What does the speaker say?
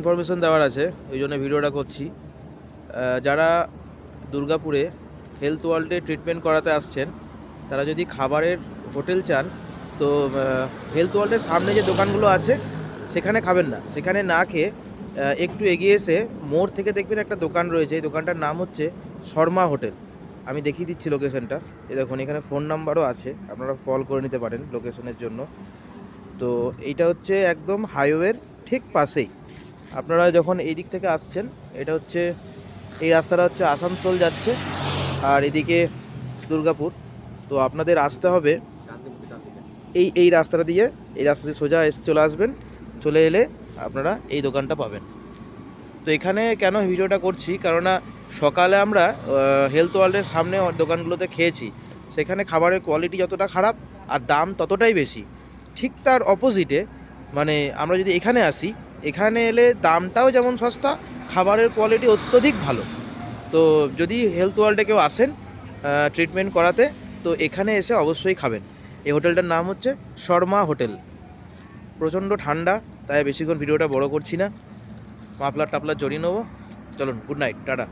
Information দেওয়ার আছে, ওই জন্য ভিডিওটা করছি। যারা দুর্গাপুরে হেলথ ওয়ার্ল্ডে ট্রিটমেন্ট করাতে আসছেন, তারা যদি খাবারের হোটেল চান, তো হেলথ ওয়ার্ল্ডের সামনে যে দোকানগুলো আছে সেখানে খাবেন না। সেখানে না খেয়ে একটু এগিয়ে এসে মোড় থেকে দেখবেন একটা দোকান রয়েছে, এই দোকানটার নাম হচ্ছে শর্মা হোটেল। আমি দেখিয়ে দিচ্ছি লোকেশনটা। এই দেখুন, এখানে ফোন নাম্বারও আছে, আপনারা কল করে নিতে পারেন লোকেশনের জন্য। তো এইটা হচ্ছে একদম হাইওয়ের ঠিক পাশেই। আপনারা যখন এই দিক থেকে আসছেন, এটা হচ্ছে এই রাস্তাটা হচ্ছে আসানসোল যাচ্ছে, আর এদিকে দুর্গাপুর। তো আপনাদের আসতে হবে এই রাস্তাটা দিয়ে, এই রাস্তা দিয়ে সোজা চলে আসবেন। চলে এলে আপনারা এই দোকানটা পাবেন। তো এখানে কেন ভিডিওটা করছি, কেননা সকালে আমরা হেলথ ওয়ার্ল্ডের সামনে দোকানগুলোতে খেয়েছি, সেখানে খাবারের কোয়ালিটি যতটা খারাপ আর দাম ততটাই বেশি। ঠিক তার অপোজিটে মানে আমরা যদি এখানে আসি, এখানে এলে দামটাও যেমন সস্তা, খাবারের কোয়ালিটি অত্যধিক ভালো। তো যদি হেলথ ওয়ার্ল্ডে কেউ আসেন ট্রিটমেন্ট করাতে, তো এখানে এসে অবশ্যই খাবেন। এই হোটেলটার নাম হচ্ছে শর্মা হোটেল। প্রচণ্ড ঠান্ডা, তাই বেশিক্ষণ ভিডিওটা বড় করছি না, মাফলার টাফলার জড়িয়ে নেবো। চলুন, গুড নাইট, টাটা।